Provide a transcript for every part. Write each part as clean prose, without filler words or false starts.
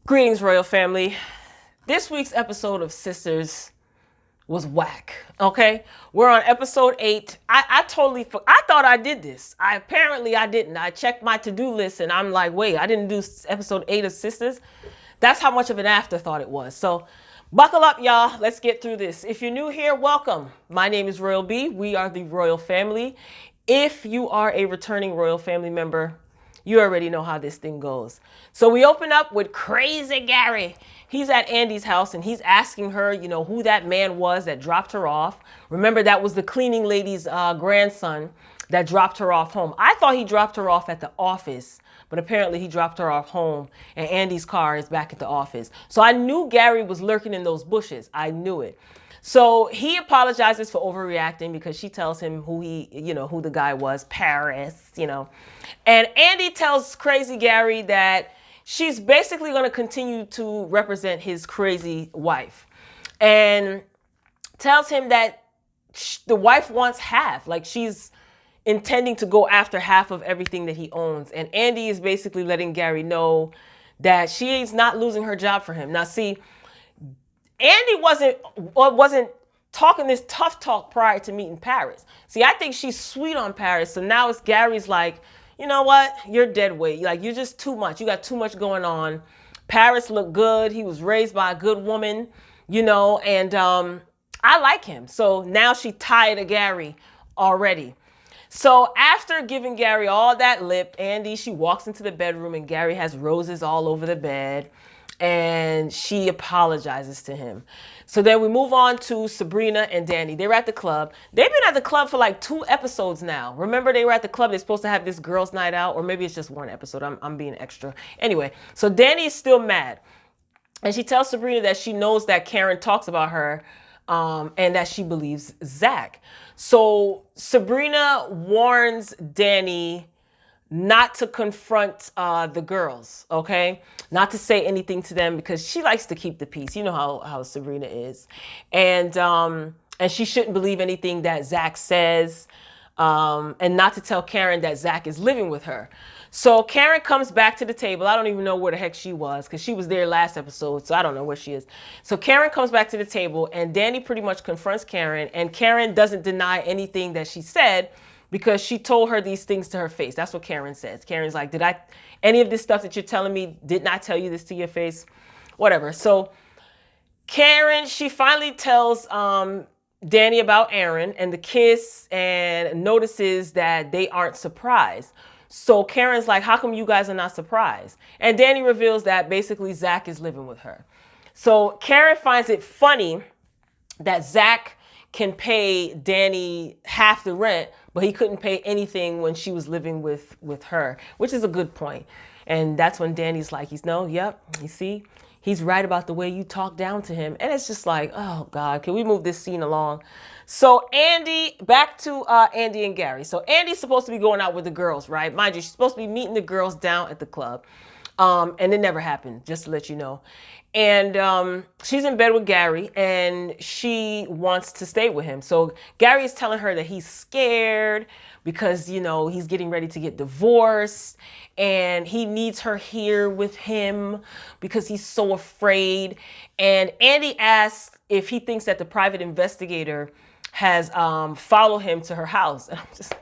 Greetings, royal family. This week's episode of Sisters was whack. Okay, we're on episode 8. I thought I did this. Apparently I didn't. I checked my to-do list and I'm like, wait, I didn't do episode 8 of Sisters. That's how much of an afterthought it was. So buckle up, y'all. Let's get through this. If you're new here, welcome. My name is Royal B. We are the royal family. If you are a returning royal family member, you already know how this thing goes. So we open up with crazy Gary. He's at Andi's house and he's asking her, who that man was that dropped her off. Remember, that was the cleaning lady's grandson that dropped her off home. I thought he dropped her off at the office, but apparently he dropped her off home and Andi's car is back at the office. So I knew Gary was lurking in those bushes. I knew it. So he apologizes for overreacting because she tells him who the guy was, Paris, And Andi tells crazy Gary that she's basically going to continue to represent his crazy wife and tells him that the wife wants half, like she's intending to go after half of everything that he owns. And Andi is basically letting Gary know that she's not losing her job for him. Now, see, Andi wasn't talking this tough talk prior to meeting Paris. See, I think she's sweet on Paris. So now it's Gary's like, you know what? You're dead weight. Like, you're just too much. You got too much going on. Paris looked good. He was raised by a good woman, and I like him. So now she tired of Gary already. So after giving Gary all that lip, Andi, she walks into the bedroom and Gary has roses all over the bed. And she apologizes to him. So then we move on to Sabrina and Danni. They're at the club. They've been at the club for like 2 episodes now. Remember, they were at the club. They're supposed to have this girls' night out, or maybe it's just 1 episode. I'm being extra. Anyway, so Danni is still mad. And she tells Sabrina that she knows that Karen talks about her and that she believes Zach. So Sabrina warns Danni not to confront the girls, okay? Not to say anything to them because she likes to keep the peace. You know how Sabrina is. And she shouldn't believe anything that Zach says, and not to tell Karen that Zach is living with her. So Karen comes back to the table. I don't even know where the heck she was because she was there last episode, so I don't know where she is. So Karen comes back to the table and Danni pretty much confronts Karen, and Karen doesn't deny anything that she said, because she told her these things to her face. That's what Karen says. Karen's like, any of this stuff that you're telling me, didn't I tell you this to your face? Whatever. So Karen, she finally tells Danni about Aaron and the kiss and notices that they aren't surprised. So Karen's like, how come you guys are not surprised? And Danni reveals that basically Zach is living with her. So Karen finds it funny that Zach can pay Danni half the rent, but he couldn't pay anything when she was living with her, which is a good point. And that's when Danny's like, you see, he's right about the way you talk down to him. And it's just like, oh God, can we move this scene along? So back to Andi and Gary. So Andi's supposed to be going out with the girls, right? Mind you, she's supposed to be meeting the girls down at the club. And it never happened, just to let you know. And she's in bed with Gary and she wants to stay with him. So Gary is telling her that he's scared because, he's getting ready to get divorced and he needs her here with him because he's so afraid. And Andi asks if he thinks that the private investigator has followed him to her house. And I'm just...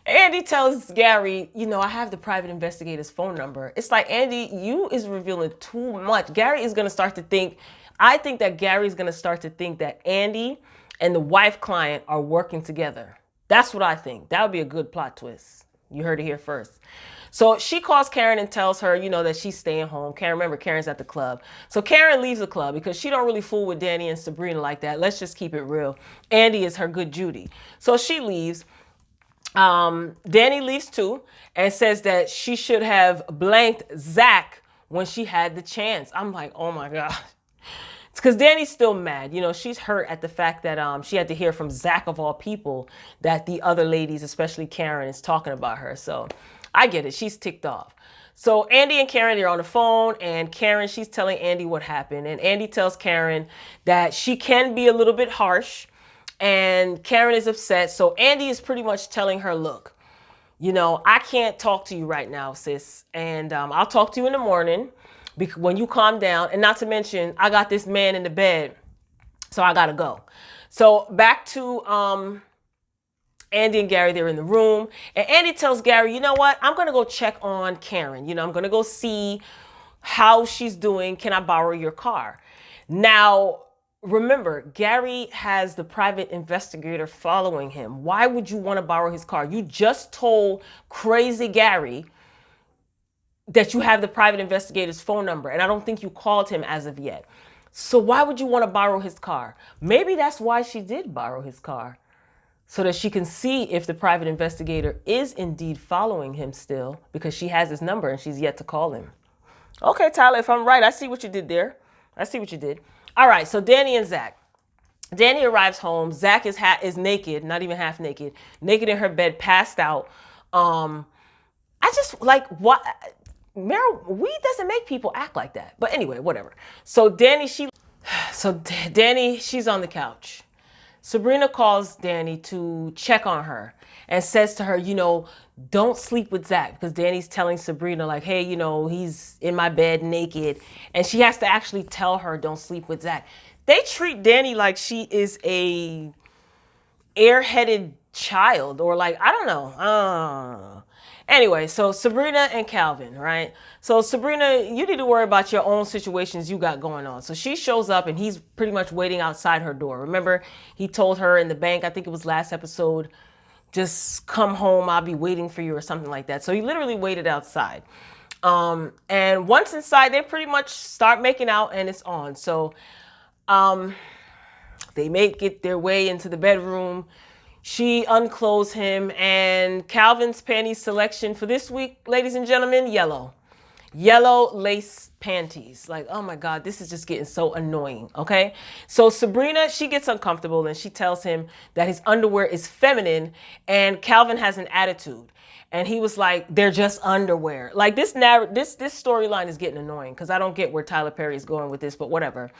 Andi tells Gary, I have the private investigator's phone number. It's like, Andi, you is revealing too much. Gary is going to start to think, I think that Gary's going to start to think that Andi and the wife client are working together. That's what I think. That would be a good plot twist. You heard it here first. So she calls Karen and tells her, that she's staying home. Remember, Karen's at the club. So Karen leaves the club because she don't really fool with Danni and Sabrina like that. Let's just keep it real. Andi is her good Judy. So she leaves. Danni leaves too and says that she should have blanked Zach when she had the chance. I'm like, oh my God. It's because Danny's still mad. She's hurt at the fact that she had to hear from Zach of all people that the other ladies, especially Karen, is talking about her. So I get it. She's ticked off. So Andi and Karen, they're on the phone, and Karen, she's telling Andi what happened. And Andi tells Karen that she can be a little bit harsh, and Karen is upset. So Andi is pretty much telling her, look, I can't talk to you right now, sis. And I'll talk to you in the morning when you calm down. And not to mention, I got this man in the bed, so I got to go. So back to Andi and Gary, they're in the room. And Andi tells Gary, you know what? I'm going to go check on Karen. I'm going to go see how she's doing. Can I borrow your car? Now, remember, Gary has the private investigator following him. Why would you want to borrow his car? You just told crazy Gary that you have the private investigator's phone number, and I don't think you called him as of yet. So why would you want to borrow his car? Maybe that's why she did borrow his car, so that she can see if the private investigator is indeed following him still, because she has his number and she's yet to call him. Okay, Tyler, if I'm right, I see what you did there. I see what you did. All right, so Danni and Zach. Danni arrives home. Zach is naked, not even half naked, naked in her bed, passed out. I just like what weed doesn't make people act like that. But anyway, whatever. So Danni, she's on the couch. Sabrina calls Danni to check on her and says to her, don't sleep with Zach, because Danny's telling Sabrina like, hey, he's in my bed naked. And she has to actually tell her, don't sleep with Zach. They treat Danni like she is a airheaded child, or like, I don't know. Anyway, so Sabrina and Calvin, right? So Sabrina, you need to worry about your own situations you got going on. So she shows up and he's pretty much waiting outside her door. Remember, he told her in the bank, I think it was last episode, just come home, I'll be waiting for you or something like that. So he literally waited outside. And once inside, they pretty much start making out and it's on. So they make it their way into the bedroom. She unclothes him, and Calvin's panties selection for this week, ladies and gentlemen, yellow. Yellow lace panties. Like, oh my God, this is just getting so annoying, okay? So Sabrina, she gets uncomfortable and she tells him that his underwear is feminine, and Calvin has an attitude. And he was like, they're just underwear. Like this storyline is getting annoying because I don't get where Tyler Perry is going with this, but whatever.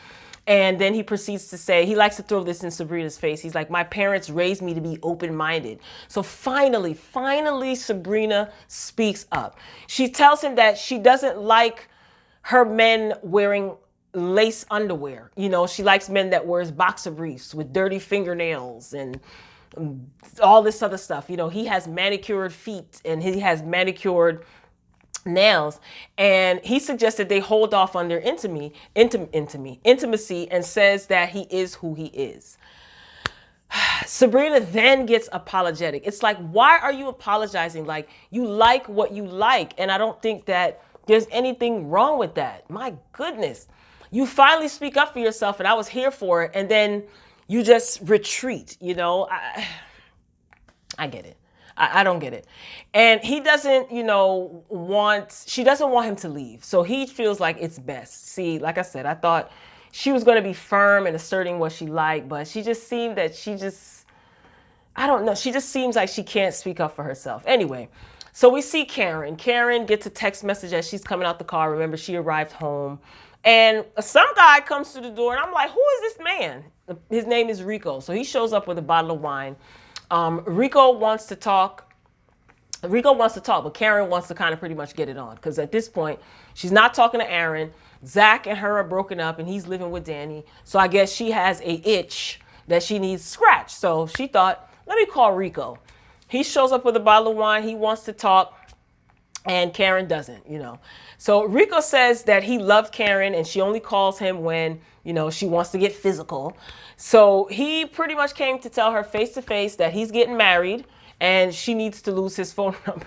And then he proceeds to say, he likes to throw this in Sabrina's face. He's like, my parents raised me to be open-minded. So finally, Sabrina speaks up. She tells him that she doesn't like her men wearing lace underwear. She likes men that wears boxer briefs with dirty fingernails and all this other stuff. He has manicured feet and he has manicured nails, and he suggested they hold off on their intimacy and says that he is who he is. Sabrina then gets apologetic. It's like, why are you apologizing? Like, you like what you like, and I don't think that there's anything wrong with that. My goodness. You finally speak up for yourself, and I was here for it, and then you just retreat, I get it. I don't get it. And he doesn't, she doesn't want him to leave. So he feels like it's best. See, like I said, I thought she was going to be firm and asserting what she liked, but she just seemed that I don't know. She just seems like she can't speak up for herself. Anyway, so we see Karen. Karen gets a text message as she's coming out the car. Remember, she arrived home. And some guy comes to the door and I'm like, who is this man? His name is Rico. So he shows up with a bottle of wine. Rico wants to talk, but Karen wants to kind of pretty much get it on. Because at this point, she's not talking to Aaron. Zach and her are broken up and he's living with Danni. So I guess she has a itch that she needs scratched. So she thought, let me call Rico. He shows up with a bottle of wine. He wants to talk and Karen doesn't, So Rico says that he loved Karen and she only calls him when, she wants to get physical. So he pretty much came to tell her face to face that he's getting married and she needs to lose his phone number.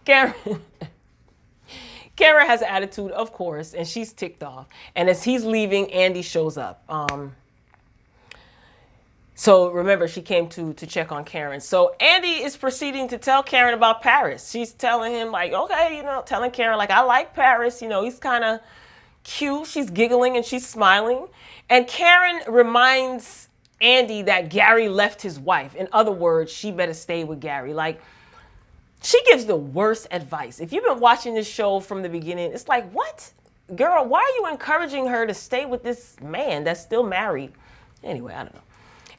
Karen has an attitude, of course, and she's ticked off. And as he's leaving, Andi shows up. So remember, she came to check on Karen. So Andi is proceeding to tell Karen about Paris. She's telling him like, okay, telling Karen like, I like Paris. He's kind of cute. She's giggling and she's smiling. And Karen reminds Andi that Gary left his wife. In other words, she better stay with Gary. Like, she gives the worst advice. If you've been watching this show from the beginning, it's like, what? Girl, why are you encouraging her to stay with this man that's still married? Anyway, I don't know.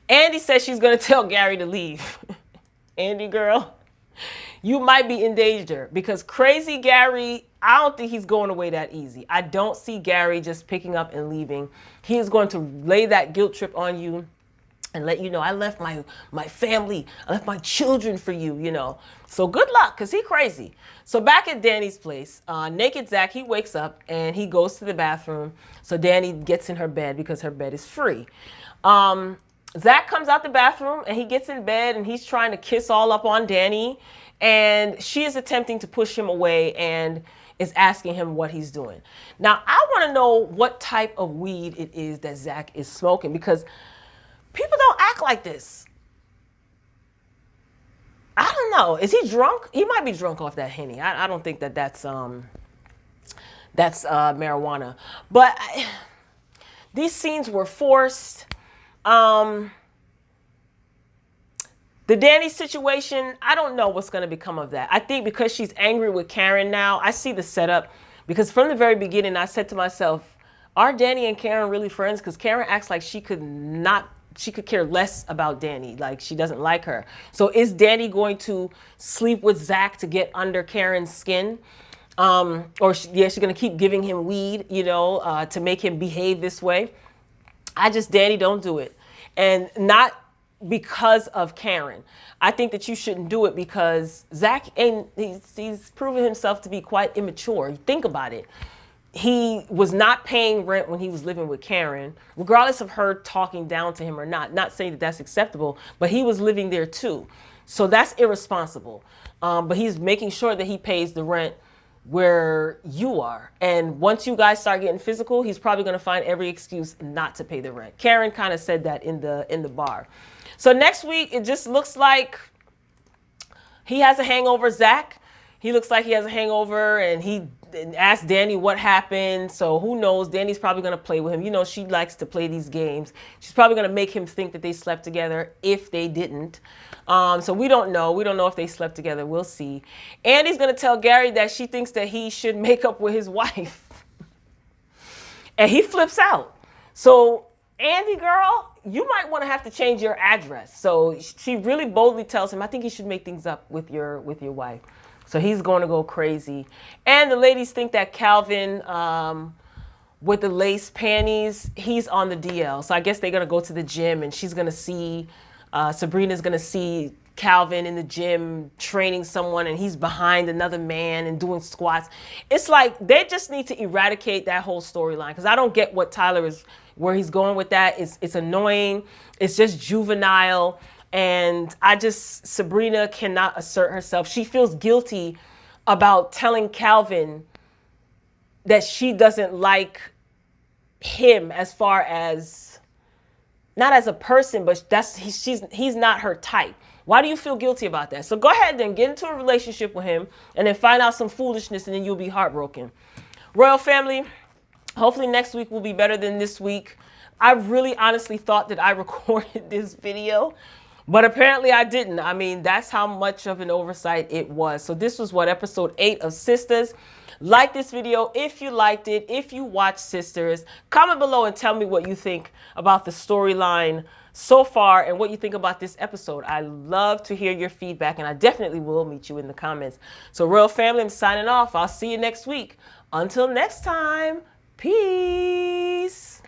Andi says she's going to tell Gary to leave. Andi, girl, you might be in danger because crazy Gary, I don't think he's going away that easy. I don't see Gary just picking up and leaving. He is going to lay that guilt trip on you and let you know, I left my family, I left my children for you, you know. So good luck, because he crazy. So back at Danny's place, naked Zach, he wakes up and he goes to the bathroom. So Danny gets in her bed because her bed is free. Zach comes out the bathroom and he gets in bed and he's trying to kiss all up on Danny. And she is attempting to push him away and is asking him what he's doing. Now, I want to know what type of weed it is that Zach is smoking, because people don't act like this. I don't know. Is he drunk? He might be drunk off that Henny. I don't think that's marijuana. But these scenes were forced. The Danny situation, I don't know what's going to become of that. I think because she's angry with Karen now, I see the setup. Because from the very beginning, I said to myself, are Danny and Karen really friends? Because Karen acts like she could care less about Danny. Like she doesn't like her. So is Danny going to sleep with Zach to get under Karen's skin? She's going to keep giving him weed, you know, to make him behave this way. Danny, don't do it. And not because of Karen. I think that you shouldn't do it because Zach, he's proven himself to be quite immature. Think about it. He was not paying rent when he was living with Karen, regardless of her talking down to him or not. Not saying that that's acceptable, but he was living there too. So that's irresponsible. But he's making sure that he pays the rent where you are. And once you guys start getting physical, he's probably going to find every excuse not to pay the rent. Karen kind of said that in the bar. So next week, it just looks like he has a hangover, Zach. He looks like he has a hangover, and he asked Danny what happened. So who knows? Danny's probably going to play with him. You know, she likes to play these games. She's probably going to make him think that they slept together if they didn't. So we don't know. We don't know if they slept together. We'll see. Andi's going to tell Gary that she thinks that he should make up with his wife. And he flips out. So Andi, girl, you might want to have to change your address. So she really boldly tells him, I think you should make things up with your wife. So he's going to go crazy. And the ladies think that Calvin, with the lace panties, he's on the DL. So I guess they're going to go to the gym and she's going to see, Sabrina's going to see Calvin in the gym training someone and he's behind another man and doing squats. It's like they just need to eradicate that whole storyline, because I don't get what where he's going with that. It's annoying. It's just juvenile. And Sabrina cannot assert herself. She feels guilty about telling Calvin that she doesn't like him as far as, not as a person, but he's not her type. Why do you feel guilty about that? So go ahead and get into a relationship with him and then find out some foolishness and then you'll be heartbroken. Royal family, hopefully next week will be better than this week. I really honestly thought that I recorded this video, but apparently I didn't. I mean, that's how much of an oversight it was. So this was episode 8 of Sistas. Like this video if you liked it, if you watched Sisters. Comment below and tell me what you think about the storyline so far and what you think about this episode. I love to hear your feedback, and I definitely will meet you in the comments. So Royal family, I'm signing off. I'll see you next week. Until next time, peace.